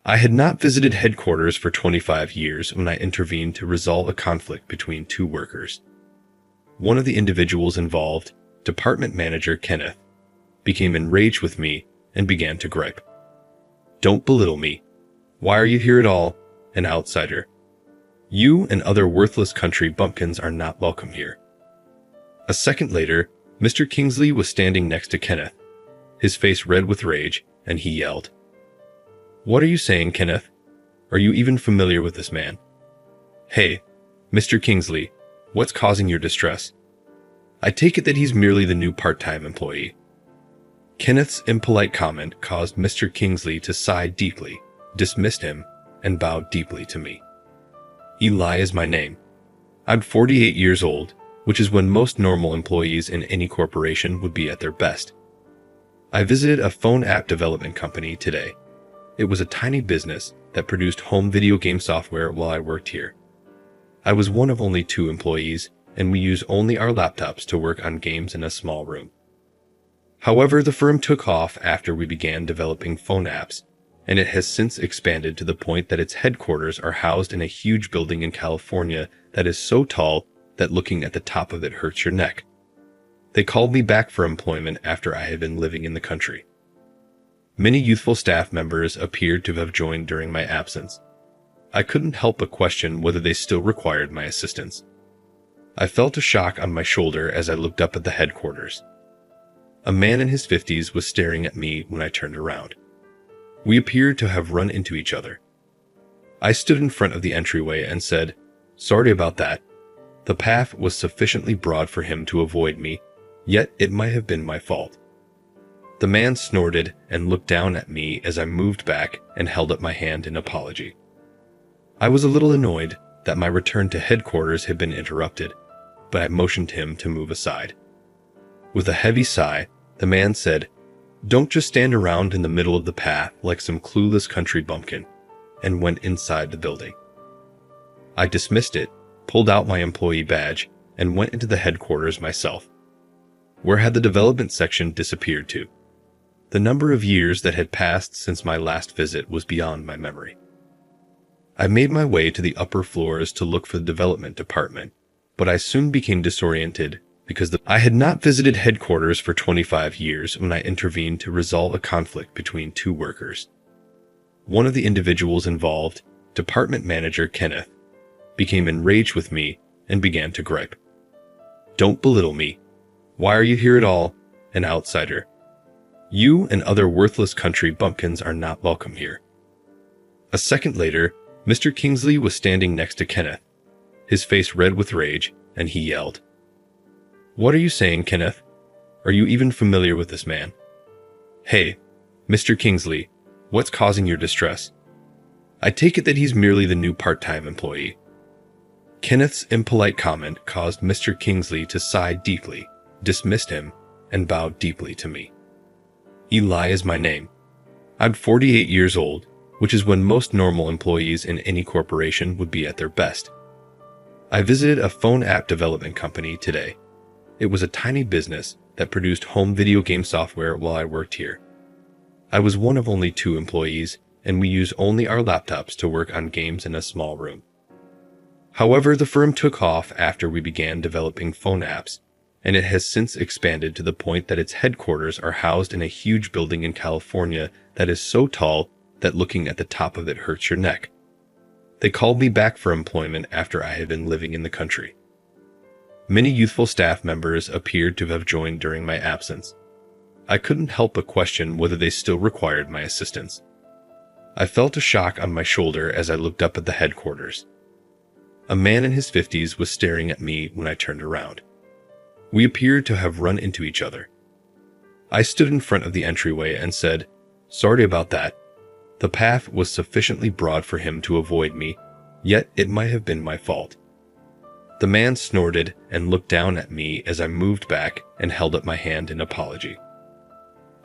I had not visited headquarters for 25 years when I intervened to resolve a conflict between two workers. One of the individuals involved, department manager Kenneth, became enraged with me and began to gripe. "Don't belittle me. Why are you here at all, an outsider? You and other worthless country bumpkins are not welcome here." A second later, Mr. Kingsley was standing next to Kenneth, his face red with rage, and he yelled, "What are you saying, Kenneth? Are you even familiar with this man? Hey, Mr. Kingsley, what's causing your distress? I take it that he's merely the new part-time employee." Kenneth's impolite comment caused Mr. Kingsley to sigh deeply, dismissed him, and bowed deeply to me. "Eli is my name. I'm 48 years old, which is when most normal employees in any corporation would be at their best. I visited a phone app development company today. It was a tiny business that produced home video game software while I worked here. I was one of only 2 employees, and we use only our laptops to work on games in a small room. However, the firm took off after we began developing phone apps, and it has since expanded to the point that its headquarters are housed in a huge building in California that is so tall that looking at the top of it hurts your neck. They called me back for employment after I had been living in the country. Many youthful staff members appeared to have joined during my absence. I couldn't help but question whether they still required my assistance. I felt a shock on my shoulder as I looked up at the headquarters. A man in his 50s was staring at me when I turned around. We appeared to have run into each other. I stood in front of the entryway and said, "Sorry about that." The path was sufficiently broad for him to avoid me, yet it might have been my fault. The man snorted and looked down at me as I moved back and held up my hand in apology. I was a little annoyed that my return to headquarters had been interrupted, but I motioned him to move aside. With a heavy sigh, the man said, "Don't just stand around in the middle of the path like some clueless country bumpkin," and went inside the building. I dismissed it, pulled out my employee badge, and went into the headquarters myself. Where had the development section disappeared to? The number of years that had passed since my last visit was beyond my memory. I made my way to the upper floors to look for the development department, but I soon became disoriented because I had not visited headquarters for 25 years when I intervened to resolve a conflict between 2 workers. One of the individuals involved, department manager Kenneth, became enraged with me and began to gripe. "Don't belittle me. Why are you here at all, an outsider? You and other worthless country bumpkins are not welcome here." A second later, Mr. Kingsley was standing next to Kenneth, his face red with rage, and he yelled, "What are you saying, Kenneth? Are you even familiar with this man? Hey, Mr. Kingsley, what's causing your distress? I take it that he's merely the new part-time employee." Kenneth's impolite comment caused Mr. Kingsley to sigh deeply, dismissed him, and bowed deeply to me. "Eli is my name. I'm 48 years old, which is when most normal employees in any corporation would be at their best. I visited a phone app development company today. It was a tiny business that produced home video game software while I worked here. I was one of only 2 employees, and we use only our laptops to work on games in a small room. However, the firm took off after we began developing phone apps, and it has since expanded to the point that its headquarters are housed in a huge building in California that is so tall that looking at the top of it hurts your neck. They called me back for employment after I had been living in the country. Many youthful staff members appeared to have joined during my absence. I couldn't help but question whether they still required my assistance. I felt a shock on my shoulder as I looked up at the headquarters. A man in his 50s was staring at me when I turned around. We appeared to have run into each other. I stood in front of the entryway and said, "Sorry about that." The path was sufficiently broad for him to avoid me, yet it might have been my fault. The man snorted and looked down at me as I moved back and held up my hand in apology.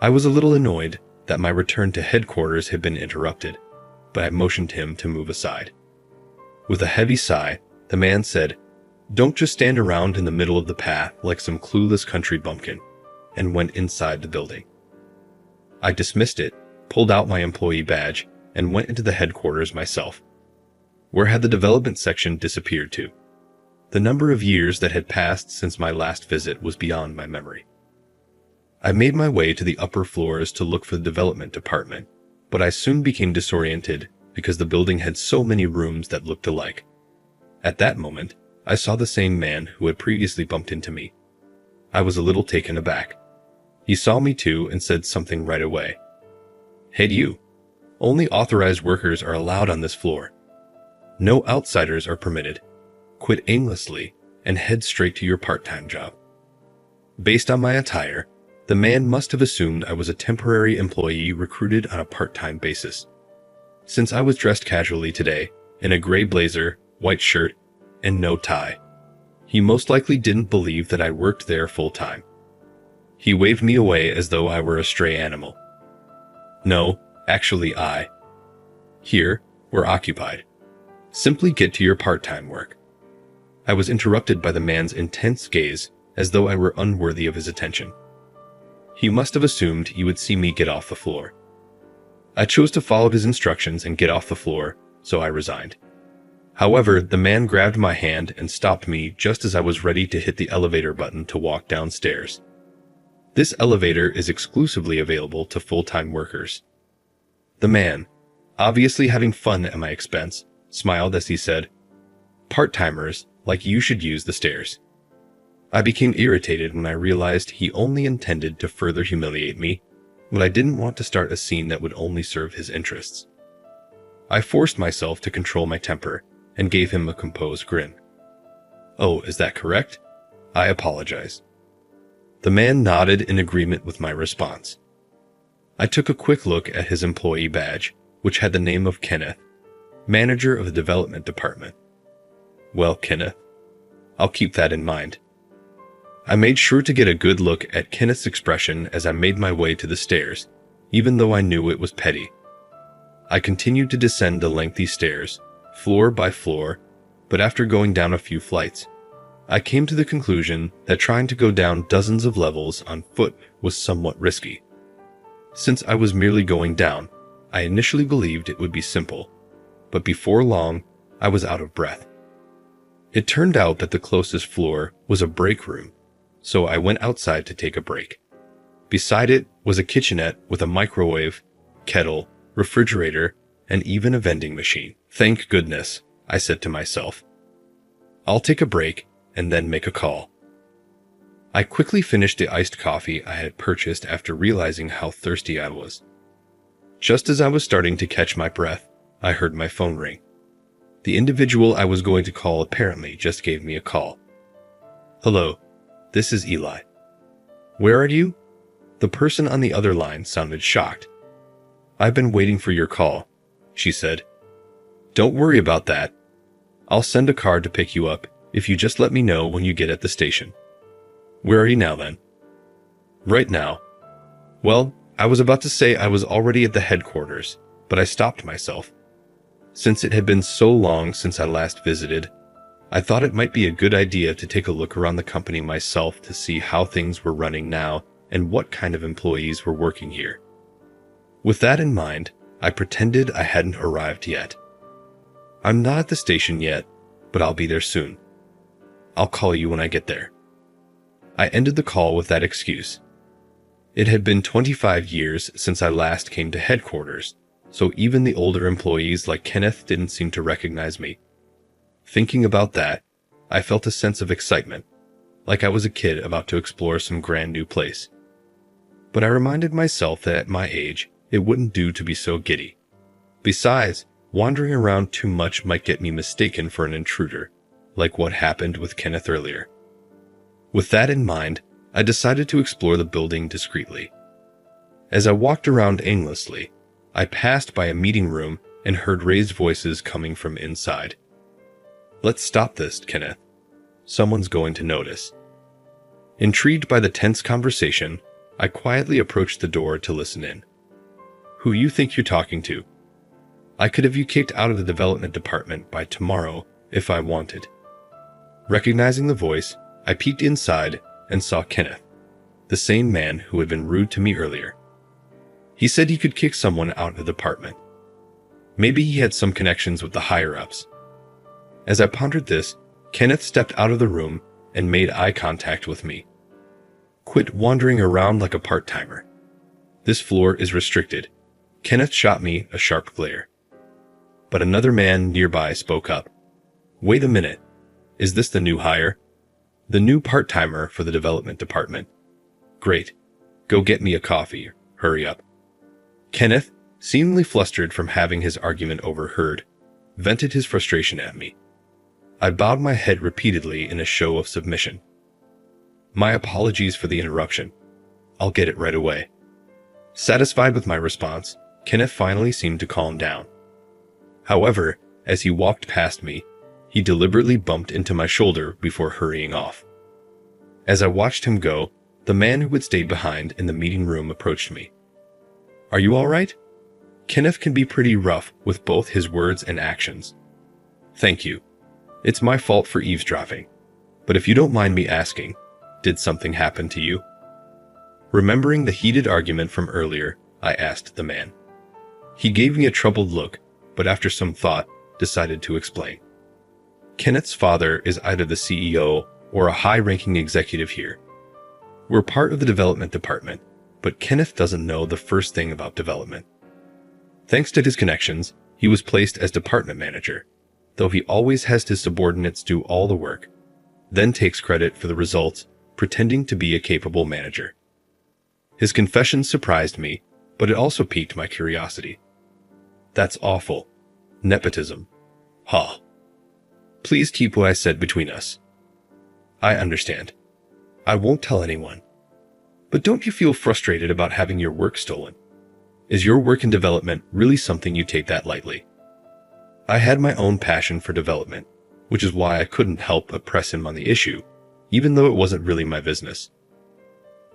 I was a little annoyed that my return to headquarters had been interrupted, but I motioned him to move aside. With a heavy sigh, the man said, "Don't just stand around in the middle of the path like some clueless country bumpkin," and went inside the building. I dismissed it, pulled out my employee badge, and went into the headquarters myself. Where had the development section disappeared to? The number of years that had passed since my last visit was beyond my memory. I made my way to the upper floors to look for the development department, but I soon became disoriented because the building had so many rooms that looked alike. At that moment, I saw the same man who had previously bumped into me. I was a little taken aback. He saw me too and said something right away. "Hey you, only authorized workers are allowed on this floor. No outsiders are permitted. Quit aimlessly and head straight to your part-time job." Based on my attire, the man must have assumed I was a temporary employee recruited on a part-time basis. Since I was dressed casually today, in a gray blazer, white shirt, and no tie, he most likely didn't believe that I worked there full-time. He waved me away as though I were a stray animal. "No, actually Here, we're occupied. Simply get to your part-time work." I was interrupted by the man's intense gaze as though I were unworthy of his attention. He must have assumed he would see me get off the floor. I chose to follow his instructions and get off the floor, so I resigned. However, the man grabbed my hand and stopped me just as I was ready to hit the elevator button to walk downstairs. This elevator is exclusively available to full-time workers. The man, obviously having fun at my expense, smiled as he said, "Part-timers like you should use the stairs." I became irritated when I realized he only intended to further humiliate me, but I didn't want to start a scene that would only serve his interests. I forced myself to control my temper and gave him a composed grin. "Oh, is that correct? I apologize." The man nodded in agreement with my response. I took a quick look at his employee badge, which had the name of Kenneth, manager of the development department. Well, Kenneth, I'll keep that in mind. I made sure to get a good look at Kenneth's expression as I made my way to the stairs, even though I knew it was petty. I continued to descend the lengthy stairs, floor by floor, but after going down a few flights, I came to the conclusion that trying to go down dozens of levels on foot was somewhat risky. Since I was merely going down, I initially believed it would be simple, but before long, I was out of breath. It turned out that the closest floor was a break room, so I went outside to take a break. Beside it was a kitchenette with a microwave, kettle, refrigerator, and even a vending machine. "Thank goodness," I said to myself. "I'll take a break and then make a call." I quickly finished the iced coffee I had purchased after realizing how thirsty I was. Just as I was starting to catch my breath, I heard my phone ring. The individual I was going to call apparently just gave me a call. "Hello, this is Eli." "Where are you?" The person on the other line sounded shocked. "I've been waiting for your call," she said. "Don't worry about that. I'll send a car to pick you up if you just let me know when you get at the station." "Where are you now then?" "Right now." Well, I was about to say I was already at the headquarters, but I stopped myself. Since it had been so long since I last visited, I thought it might be a good idea to take a look around the company myself to see how things were running now and what kind of employees were working here. With that in mind, I pretended I hadn't arrived yet. "I'm not at the station yet, but I'll be there soon. I'll call you when I get there." I ended the call with that excuse. It had been 25 years since I last came to headquarters, so even the older employees like Kenneth didn't seem to recognize me. Thinking about that, I felt a sense of excitement, like I was a kid about to explore some grand new place. But I reminded myself that at my age, it wouldn't do to be so giddy. Besides, wandering around too much might get me mistaken for an intruder, like what happened with Kenneth earlier. With that in mind, I decided to explore the building discreetly. As I walked around aimlessly, I passed by a meeting room and heard raised voices coming from inside. "Let's stop this, Kenneth. Someone's going to notice." Intrigued by the tense conversation, I quietly approached the door to listen in. "Who you think you're talking to? I could have you kicked out of the development department by tomorrow if I wanted." Recognizing the voice, I peeked inside and saw Kenneth, the same man who had been rude to me earlier. He said he could kick someone out of the department. Maybe he had some connections with the higher-ups. As I pondered this, Kenneth stepped out of the room and made eye contact with me. Quit wandering around like a part-timer. This floor is restricted. Kenneth shot me a sharp glare. But another man nearby spoke up. Wait a minute. Is this the new hire? The new part-timer for the development department. Great. Go get me a coffee. Hurry up. Kenneth, seemingly flustered from having his argument overheard, vented his frustration at me. I bowed my head repeatedly in a show of submission. My apologies for the interruption. I'll get it right away. Satisfied with my response, Kenneth finally seemed to calm down. However, as he walked past me, he deliberately bumped into my shoulder before hurrying off. As I watched him go, the man who had stayed behind in the meeting room approached me. Are you all right? Kenneth can be pretty rough with both his words and actions. Thank you. It's my fault for eavesdropping. But if you don't mind me asking, did something happen to you? Remembering the heated argument from earlier, I asked the man. He gave me a troubled look, but after some thought, decided to explain. Kenneth's father is either the CEO or a high-ranking executive here. We're part of the development department, but Kenneth doesn't know the first thing about development. Thanks to his connections, he was placed as department manager, though he always has his subordinates do all the work, then takes credit for the results, pretending to be a capable manager. His confession surprised me, but it also piqued my curiosity. That's awful. Nepotism. Ha. Please keep what I said between us. I understand. I won't tell anyone. But don't you feel frustrated about having your work stolen? Is your work in development really something you take that lightly? I had my own passion for development, which is why I couldn't help but press him on the issue, even though it wasn't really my business.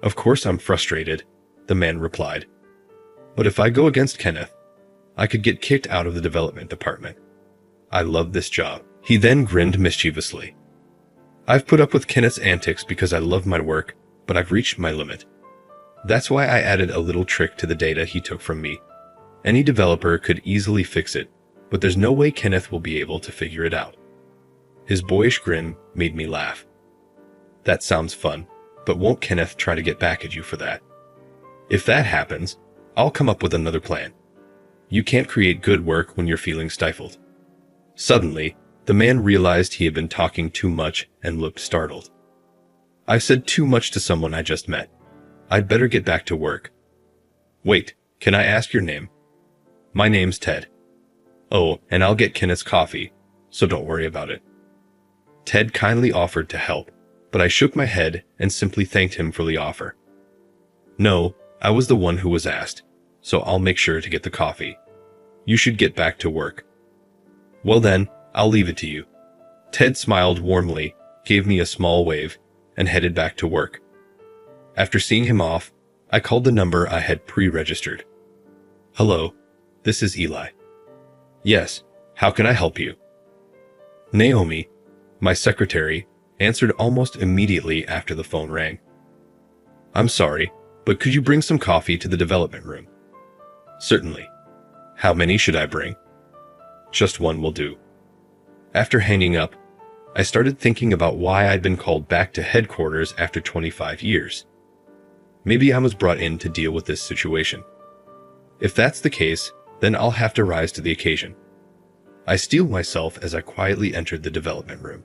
Of course I'm frustrated, the man replied. But if I go against Kenneth, I could get kicked out of the development department. I love this job. He then grinned mischievously. I've put up with Kenneth's antics because I love my work, but I've reached my limit. That's why I added a little trick to the data he took from me. Any developer could easily fix it, but there's no way Kenneth will be able to figure it out. His boyish grin made me laugh. That sounds fun, but won't Kenneth try to get back at you for that? If that happens, I'll come up with another plan. You can't create good work when you're feeling stifled. Suddenly, the man realized he had been talking too much and looked startled. I said too much to someone I just met. I'd better get back to work. Wait, can I ask your name? My name's Ted. Oh, and I'll get Kenneth's coffee, so don't worry about it. Ted kindly offered to help, but I shook my head and simply thanked him for the offer. No, I was the one who was asked, so I'll make sure to get the coffee. You should get back to work. Well then, I'll leave it to you. Ted smiled warmly, gave me a small wave, and headed back to work. After seeing him off, I called the number I had pre-registered. Hello, this is Eli. Yes, how can I help you? Naomi, my secretary, answered almost immediately after the phone rang. I'm sorry, but could you bring some coffee to the development room? Certainly. How many should I bring? Just one will do. After hanging up, I started thinking about why I'd been called back to headquarters after 25 years. Maybe I was brought in to deal with this situation. If that's the case, then I'll have to rise to the occasion. I steeled myself as I quietly entered the development room.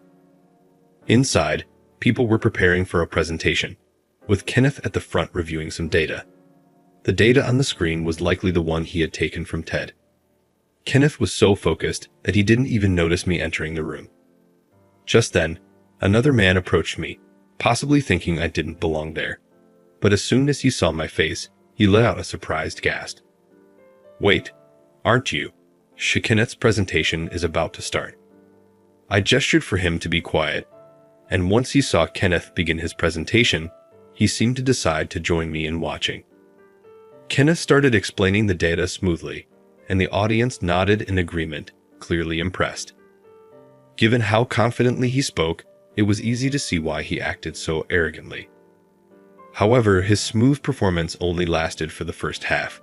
Inside, people were preparing for a presentation, with Kenneth at the front reviewing some data. The data on the screen was likely the one he had taken from Ted. Kenneth was so focused that he didn't even notice me entering the room. Just then, another man approached me, possibly thinking I didn't belong there. But as soon as he saw my face, he let out a surprised gasp. Wait, aren't you? Kenneth's presentation is about to start. I gestured for him to be quiet, and once he saw Kenneth begin his presentation, he seemed to decide to join me in watching. Kenneth started explaining the data smoothly, and the audience nodded in agreement, clearly impressed. Given how confidently he spoke, it was easy to see why he acted so arrogantly. However, his smooth performance only lasted for the first half.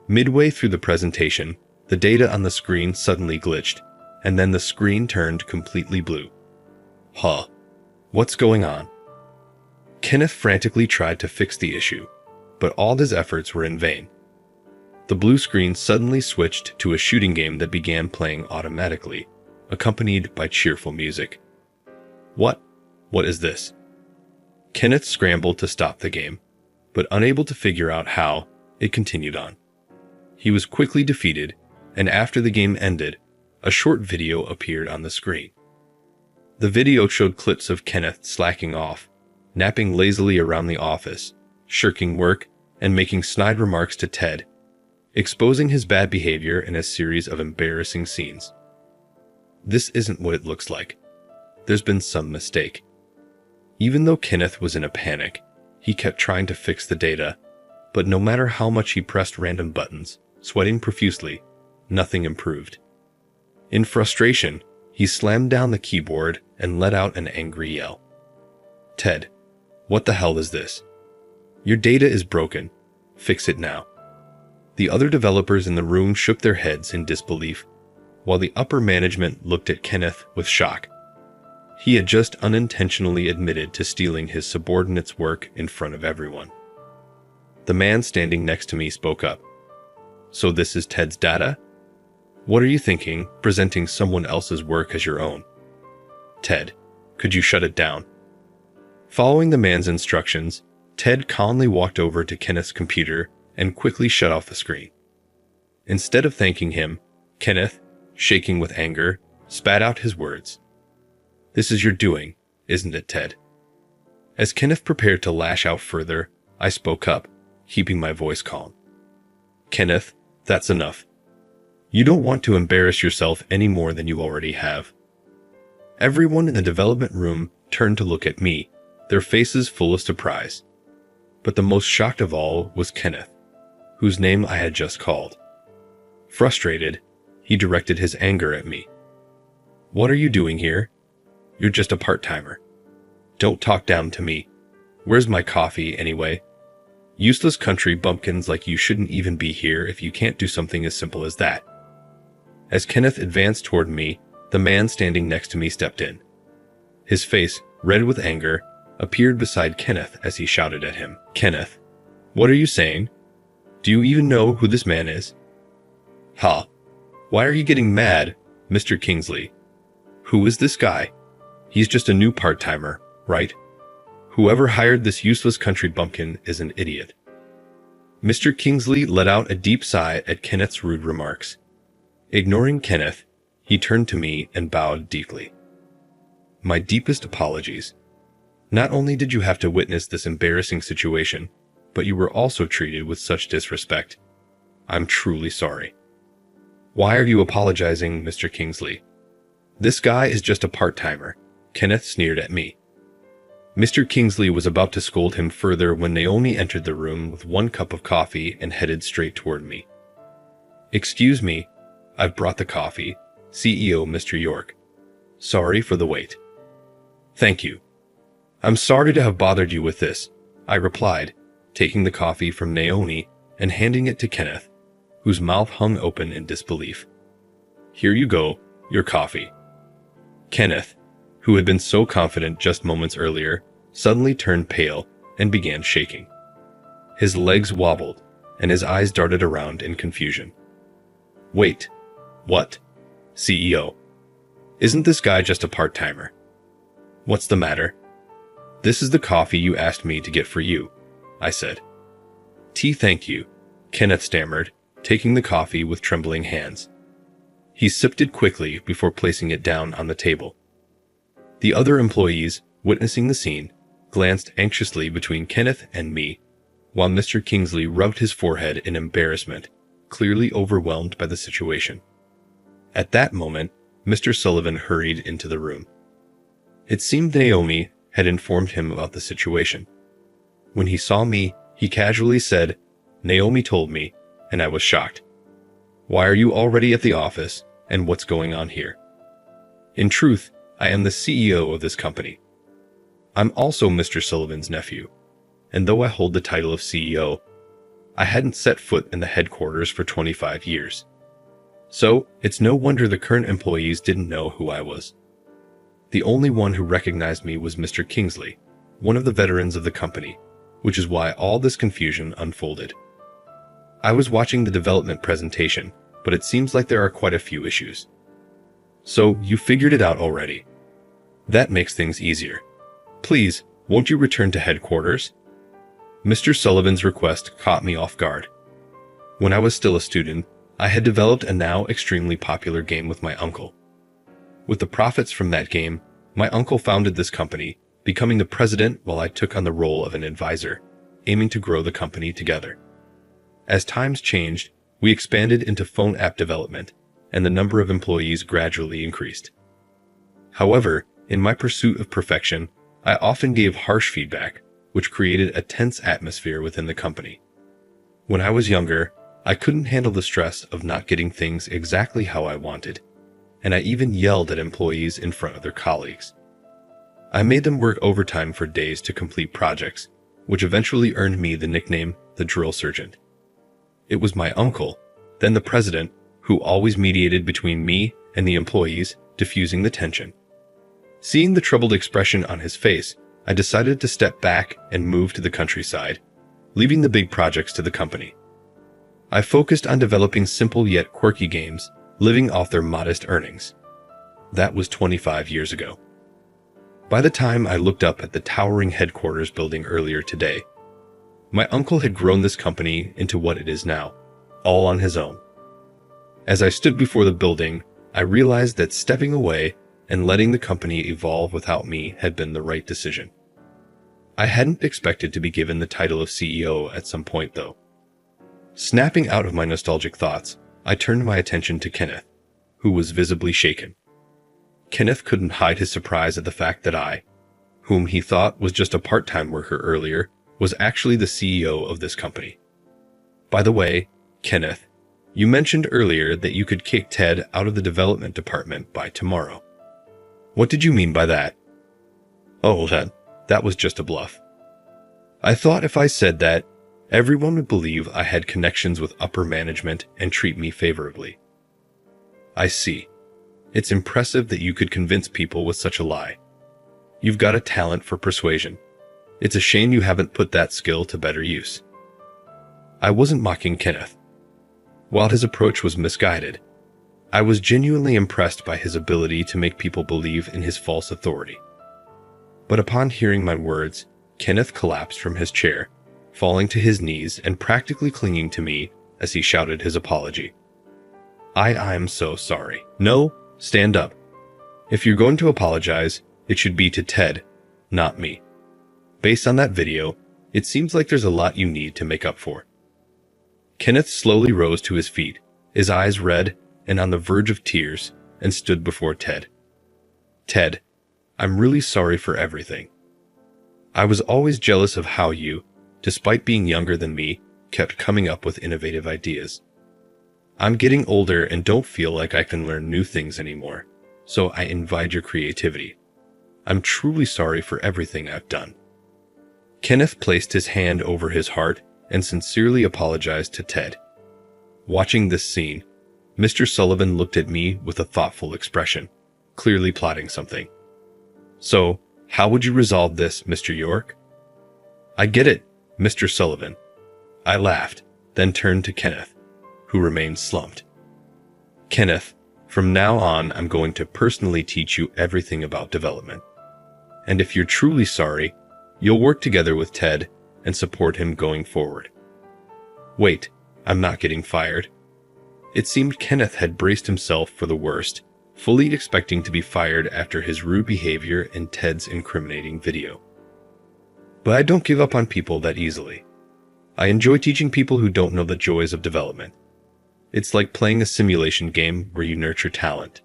Midway through the presentation, The data on the screen suddenly glitched, and then the screen turned completely blue. Huh. What's going on? Kenneth frantically tried to fix the issue, but all his efforts were in vain. The blue screen suddenly switched to a shooting game that began playing automatically, accompanied by cheerful music. What is this? Kenneth scrambled to stop the game, but unable to figure out how, it continued on. He was quickly defeated, and after the game ended, a short video appeared on the screen. The video showed clips of Kenneth slacking off, napping lazily around the office, shirking work, and making snide remarks to Ted, exposing his bad behavior in a series of embarrassing scenes. This isn't what it looks like. There's been some mistake. Even though Kenneth was in a panic, he kept trying to fix the data, but no matter how much he pressed random buttons, sweating profusely, nothing improved. In frustration, he slammed down the keyboard and let out an angry yell. Ted, what the hell is this? Your data is broken. Fix it now. The other developers in the room shook their heads in disbelief, while the upper management looked at Kenneth with shock. He had just unintentionally admitted to stealing his subordinate's work in front of everyone. The man standing next to me spoke up. So this is Ted's data? What are you thinking, presenting someone else's work as your own? Ted, could you shut it down? Following the man's instructions, Ted calmly walked over to Kenneth's computer and quickly shut off the screen. Instead of thanking him, Kenneth, shaking with anger, spat out his words. This is your doing, isn't it, Ted? As Kenneth prepared to lash out further, I spoke up, keeping my voice calm. Kenneth, that's enough. You don't want to embarrass yourself any more than you already have. Everyone in the development room turned to look at me, their faces full of surprise. But the most shocked of all was Kenneth, whose name I had just called. Frustrated, he directed his anger at me. What are you doing here? You're just a part-timer. Don't talk down to me. Where's my coffee, anyway? Useless country bumpkins like you shouldn't even be here if you can't do something as simple as that. As Kenneth advanced toward me, the man standing next to me stepped in. His face, red with anger, appeared beside Kenneth as he shouted at him. Kenneth, what are you saying? Do you even know who this man is? Ha! Why are you getting mad, Mr. Kingsley? Who is this guy? He's just a new part-timer, right? Whoever hired this useless country bumpkin is an idiot. Mr. Kingsley let out a deep sigh at Kenneth's rude remarks. Ignoring Kenneth, he turned to me and bowed deeply. My deepest apologies. Not only did you have to witness this embarrassing situation, but you were also treated with such disrespect. I'm truly sorry. Why are you apologizing, Mr. Kingsley? This guy is just a part-timer, Kenneth sneered at me. Mr. Kingsley was about to scold him further when Naomi entered the room with 1 cup of coffee and headed straight toward me. Excuse me, I've brought the coffee, CEO Mr. York. Sorry for the wait. Thank you. I'm sorry to have bothered you with this, I replied, taking the coffee from Naomi and handing it to Kenneth, whose mouth hung open in disbelief. Here you go, your coffee. Kenneth, who had been so confident just moments earlier, suddenly turned pale and began shaking. His legs wobbled, and his eyes darted around in confusion. Wait, what? CEO. Isn't this guy just a part-timer? What's the matter? This is the coffee you asked me to get for you, I said. Thank you, Kenneth stammered, taking the coffee with trembling hands. He sipped it quickly before placing it down on the table. The other employees, witnessing the scene, glanced anxiously between Kenneth and me, while Mr. Kingsley rubbed his forehead in embarrassment, clearly overwhelmed by the situation. At that moment, Mr. Sullivan hurried into the room. It seemed Naomi had informed him about the situation. When he saw me, he casually said, Naomi told me, and I was shocked. Why are you already at the office, and what's going on here? In truth, I am the CEO of this company. I'm also Mr. Sullivan's nephew, and though I hold the title of CEO, I hadn't set foot in the headquarters for 25 years. So, it's no wonder the current employees didn't know who I was. The only one who recognized me was Mr. Kingsley, one of the veterans of the company, which is why all this confusion unfolded. I was watching the development presentation, but it seems like there are quite a few issues. So, you figured it out already. That makes things easier. Please, won't you return to headquarters? Mr. Sullivan's request caught me off guard. When I was still a student, I had developed a now extremely popular game with my uncle. With the profits from that game, my uncle founded this company, becoming the president while I took on the role of an advisor, aiming to grow the company together. As times changed, we expanded into phone app development, and the number of employees gradually increased. However, in my pursuit of perfection, I often gave harsh feedback, which created a tense atmosphere within the company. When I was younger, I couldn't handle the stress of not getting things exactly how I wanted, and I even yelled at employees in front of their colleagues. I made them work overtime for days to complete projects, which eventually earned me the nickname the Drill Sergeant. It was my uncle, then the president, who always mediated between me and the employees, diffusing the tension. Seeing the troubled expression on his face, I decided to step back and move to the countryside, leaving the big projects to the company. I focused on developing simple yet quirky games, living off their modest earnings. That was 25 years ago. By the time I looked up at the towering headquarters building earlier today, my uncle had grown this company into what it is now, all on his own. As I stood before the building, I realized that stepping away and letting the company evolve without me had been the right decision. I hadn't expected to be given the title of CEO at some point, though. Snapping out of my nostalgic thoughts, I turned my attention to Kenneth, who was visibly shaken. Kenneth couldn't hide his surprise at the fact that I, whom he thought was just a part-time worker earlier, was actually the CEO of this company. By the way, Kenneth, you mentioned earlier that you could kick Ted out of the development department by tomorrow. What did you mean by that? Oh, that was just a bluff. I thought if I said that, everyone would believe I had connections with upper management and treat me favorably. I see. It's impressive that you could convince people with such a lie. You've got a talent for persuasion. It's a shame you haven't put that skill to better use. I wasn't mocking Kenneth. While his approach was misguided, I was genuinely impressed by his ability to make people believe in his false authority. But upon hearing my words, Kenneth collapsed from his chair, falling to his knees and practically clinging to me as he shouted his apology. I'm so sorry. No, stand up. If you're going to apologize, it should be to Ted, not me. Based on that video, it seems like there's a lot you need to make up for. Kenneth slowly rose to his feet, his eyes red and on the verge of tears, and stood before Ted. Ted, I'm really sorry for everything. I was always jealous of how you, despite being younger than me, kept coming up with innovative ideas. I'm getting older and don't feel like I can learn new things anymore, so I invite your creativity. I'm truly sorry for everything I've done. Kenneth placed his hand over his heart and sincerely apologized to Ted. Watching this scene, Mr. Sullivan looked at me with a thoughtful expression, clearly plotting something. So, how would you resolve this, Mr. York? I get it, Mr. Sullivan. I laughed, then turned to Kenneth, who remained slumped. Kenneth, from now on, I'm going to personally teach you everything about development. And if you're truly sorry, you'll work together with Ted and support him going forward. Wait, I'm not getting fired. It seemed Kenneth had braced himself for the worst, fully expecting to be fired after his rude behavior and Ted's incriminating video. But I don't give up on people that easily. I enjoy teaching people who don't know the joys of development. It's like playing a simulation game where you nurture talent.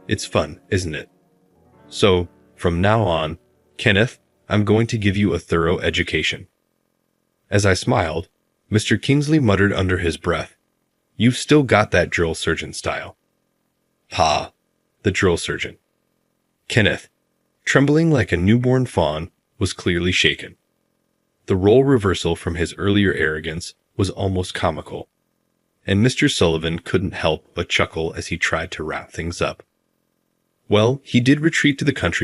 It's fun, isn't it? So, from now on, Kenneth, I'm going to give you a thorough education. As I smiled, Mr. Kingsley muttered under his breath, You've still got that drill sergeant style. Ha, the drill sergeant. Kenneth, trembling like a newborn fawn, was clearly shaken. The role reversal from his earlier arrogance was almost comical. and Mr. Sullivan couldn't help but chuckle as he tried to wrap things up. Well, he did retreat to the country